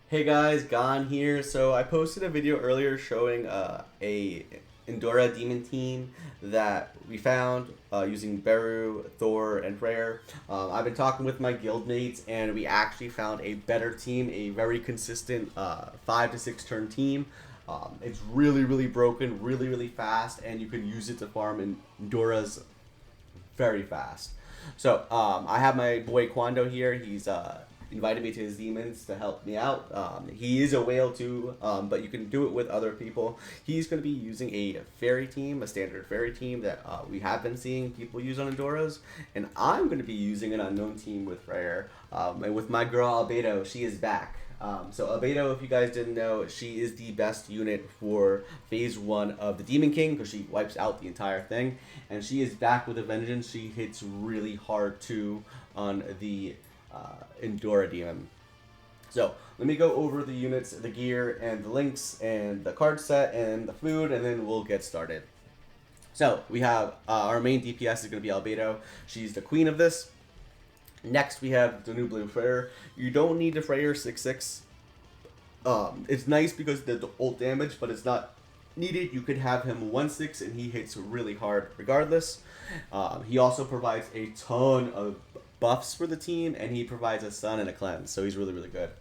Hey guys, Gon here. So I posted a video earlier showing a Indura demon team that we found using Beru, Thor, and Freyr. I've been talking with my guildmates, and we actually found a better team, a very consistent 5 to 6 turn team. It's really broken, really fast, and you can use it to farm in Induras very fast. So I have my boy Quando here. He's invited me to his demons to help me out. He is a whale too, but you can do it with other people. He's going to be using a fairy team, a standard fairy team that we have been seeing people use on Endoras, and I'm going to be using an unknown team with Freyr. And with my girl Albedo, she is back. So Albedo, if you guys didn't know, she is the best unit for phase 1 of the Demon King because she wipes out the entire thing, and she is back with a vengeance. She hits really hard too on the Indura demon. So let me go over the units, the gear, and the links, and the card set, and the food, and then we'll get started. So we have our main DPS is going to be Albedo. She's the queen of this. Next, we have the new blue Freyr. You don't need the Freyr 6/6. It's nice because the ult damage, but it's not needed. You could have him 1/6 and he hits really hard regardless. He also provides a ton of buffs for the team, and he provides a stun and a cleanse, so he's really good.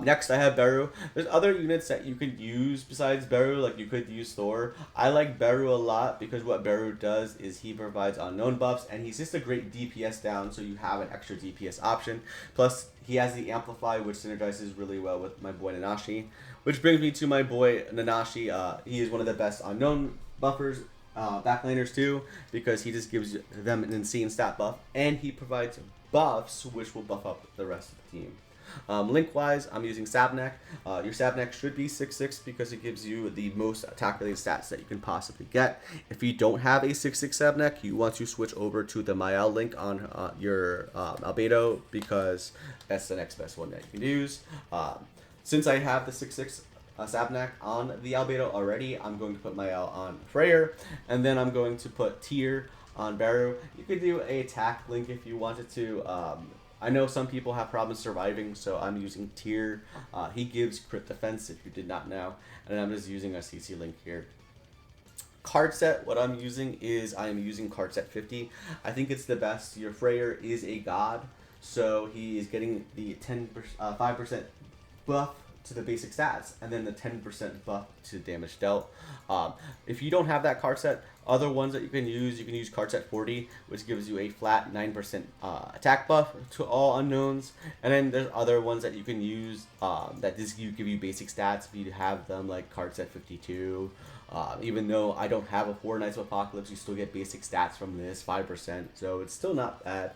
Next, I have Beru. There's other units that you could use besides Beru, like you could use Thor. I like Beru a lot because what Beru does is he provides unknown buffs, and he's just a great DPS down, so you have an extra DPS option. Plus, he has the Amplify, which synergizes really well with my boy Nanashi. Which brings me to my boy Nanashi. He is one of the best unknown buffers, backlaners too, because he just gives them an insane stat buff, and he provides buffs which will buff up the rest of the team. Link-wise, I'm using Sabnek. Your Sabnek should be 6/6 because it gives you the most attack-related stats that you can possibly get. If you don't have a 6/6 Sabnek, you want to switch over to the Mael link on your Albedo because that's the next best one that you can use. Since I have the 6/6 Sabnak on the Albedo already, I'm going to put Mael on Freyr, and then I'm going to put Tyr on Beru. You could do a attack link if you wanted to. I know some people have problems surviving, so I'm using Tyr. He gives crit defense if you did not know, and I'm just using a CC link here. Card set, what I'm using is I'm using card set 50. I think it's the best. Your Freyr is a god, so he is getting the 5% buff to the basic stats, and then the 10% buff to damage dealt. If you don't have that card set, other ones that you can use card set 40, which gives you a flat 9% attack buff to all unknowns. And then there's other ones that you can use that just give you basic stats if you have them, like card set 52. Even though I don't have a 4 Knights of Apocalypse, you still get basic stats from this, 5%, so it's still not bad.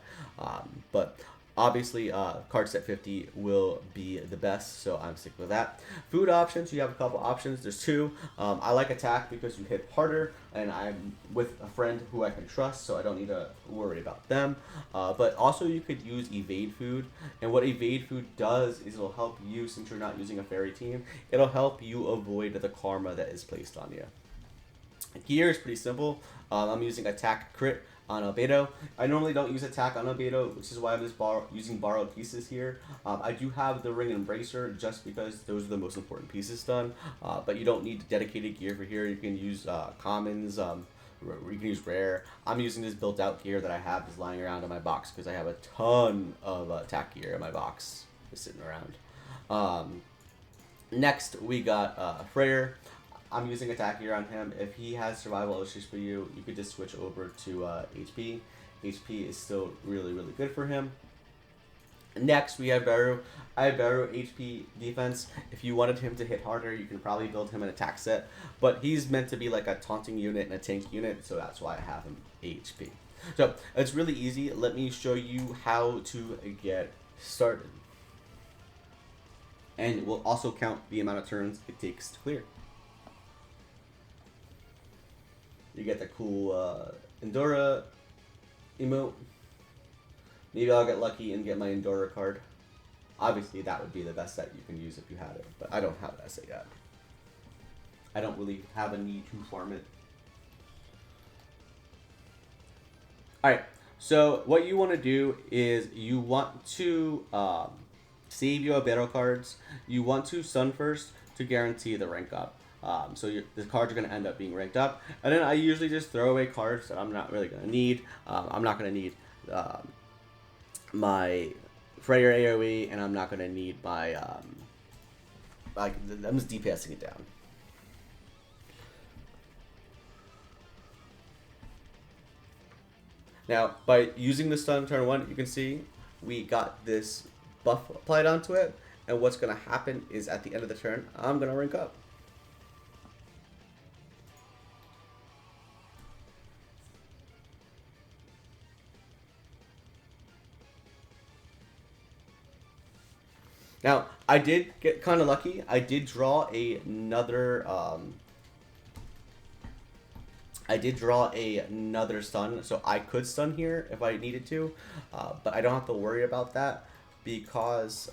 But obviously, card set 50 will be the best, so I'm sticking with that. Food options, you have a couple options. There's two. I like attack because you hit harder, and I'm with a friend who I can trust, so I don't need to worry about them. But also, you could use evade food, and what evade food does is it'll help you, since you're not using a fairy team, it'll help you avoid the karma that is placed on you. Gear is pretty simple. I'm using attack crit on Albedo. I normally don't use attack on Albedo, which is why I'm just using borrowed pieces here. I do have the ring and bracer just because those are the most important pieces done, but you don't need dedicated gear for here. You can use commons, you can use rare. I'm using this built out gear that I have just lying around in my box because I have a ton of attack gear in my box just sitting around. Next, we got Freyr. I'm using attack gear on him. If he has survival issues for you, you could just switch over to HP. HP is still really good for him. Next, we have Beru. I have Beru HP defense. If you wanted him to hit harder, you can probably build him an attack set. But he's meant to be like a taunting unit and a tank unit, so that's why I have him HP. So, it's really easy. Let me show you how to get started. And we'll also count the amount of turns it takes to clear. You get the cool Indura emote. Maybe I'll get lucky and get my Indura card. Obviously, that would be the best set you can use if you had it, but I don't have that set yet. I don't really have a need to farm it. Alright, so what you want to do is you want to See if you have battle cards. You want to stun first to guarantee the rank up. So the cards are going to end up being ranked up. And then I usually just throw away cards that I'm not really going to need. I'm not going to need my Freyr AoE, and I'm not going to need my... I'm just DPSing it down. Now, by using the stun turn 1, you can see we got this buff applied onto it, and what's going to happen is at the end of the turn, I'm going to rank up. Now, I did get kind of lucky. I did draw another stun, so I could stun here if I needed to, but I don't have to worry about that because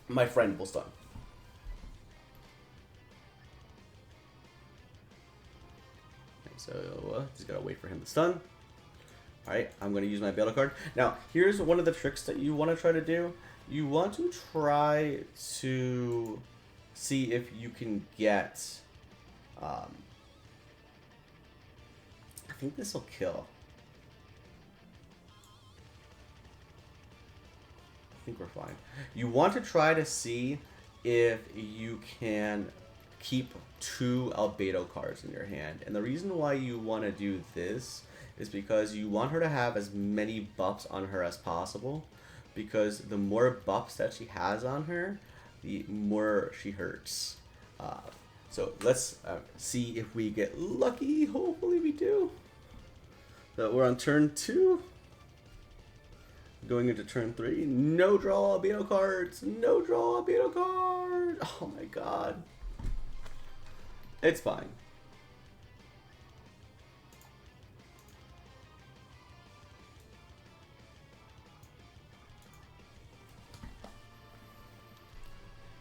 my friend will stun. So just gotta wait for him to stun. Alright, I'm going to use my battle card. Now, here's one of the tricks that you want to try to do. You want to try to see if you can get... I think this will kill. I think we're fine. You want to try to see if you can keep 2 Albedo cards in your hand. And the reason why you want to do this is because you want her to have as many buffs on her as possible, because the more buffs that she has on her, the more she hurts. So let's see if we get lucky. Hopefully we do. So we're on turn 2. Going into turn 3. No draw Albedo cards. No draw Albedo cards. Oh my god. It's fine.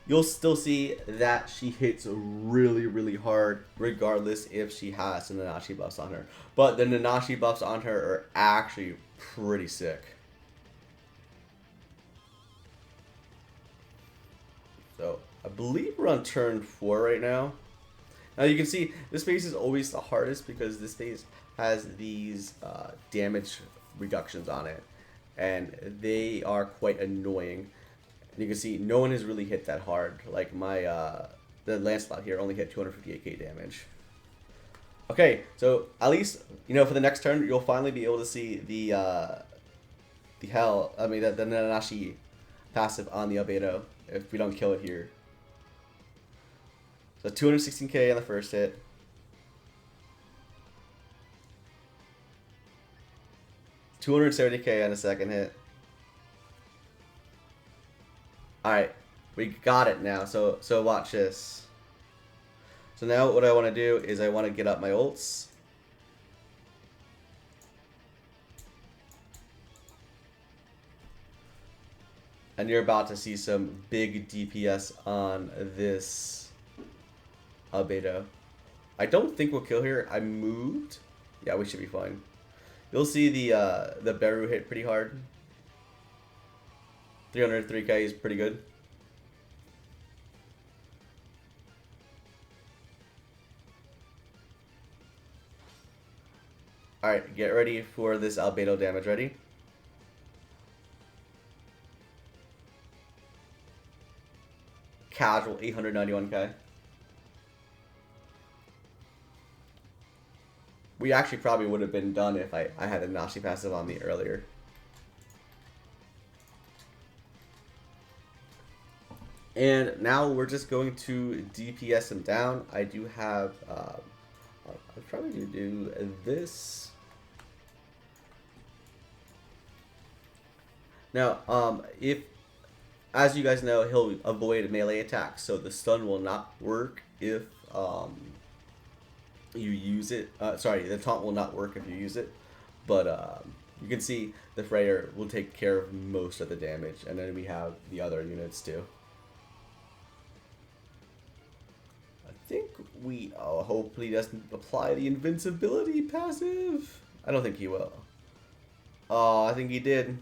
You'll still see that she hits really, really hard, regardless if she has the Nanashi buffs on her. But the Nanashi buffs on her are actually pretty sick. So, I believe we're on turn 4 right now. Now you can see, this phase is always the hardest because this phase has these damage reductions on it. And they are quite annoying. And you can see no one has really hit that hard. Like my the Lancelot here only hit 258k damage. Okay, so at least for the next turn you'll finally be able to see the Nanashi passive on the Albedo if we don't kill it here. So 216k on the first hit. $270k on the second hit. Alright, we got it now, so watch this. So now what I want to do is I want to get up my ults. And you're about to see some big DPS on this Albedo. I don't think we'll kill here. I moved. Yeah, we should be fine. You'll see the Beru hit pretty hard. 303k is pretty good. Alright, get ready for this Albedo damage. Ready? Casual 891k. We actually probably would have been done if I had a Nashi passive on me earlier. And now we're just going to DPS him down. I do have, I'll probably do this. Now, as you guys know, he'll avoid melee attacks, so the stun will not work if you use it. Sorry, the taunt will not work if you use it. But you can see the Freyr will take care of most of the damage, and then we have the other units too. I think we hopefully he doesn't apply the invincibility passive. I don't think he will. Oh, I think he did.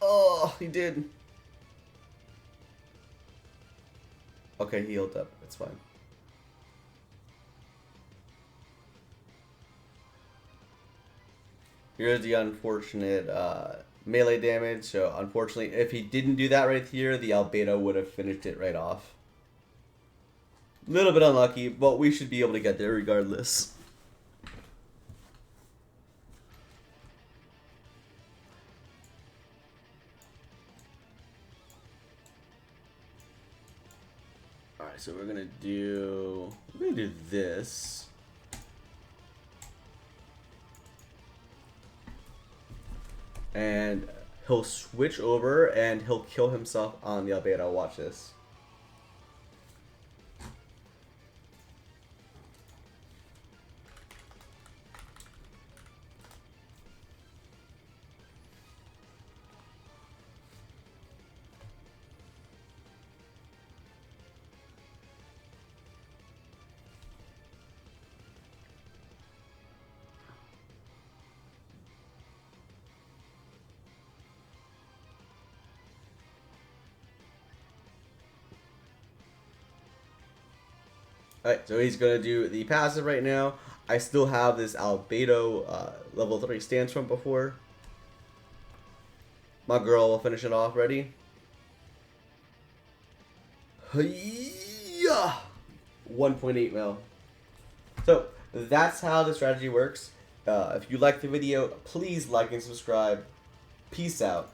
Oh, he did. Okay, he healed up. It's fine. Here's the unfortunate melee damage. So unfortunately, if he didn't do that right here, the Albedo would have finished it right off. Little bit unlucky, but we should be able to get there regardless. Alright, so we're gonna do this. And he'll switch over and he'll kill himself on the Albedo. Watch this. Alright, so he's going to do the passive right now. I still have this Albedo level 3 stance from before. My girl will finish it off. Ready? Hiya! 1.8 mil. So, that's how the strategy works. If you liked the video, please like and subscribe. Peace out.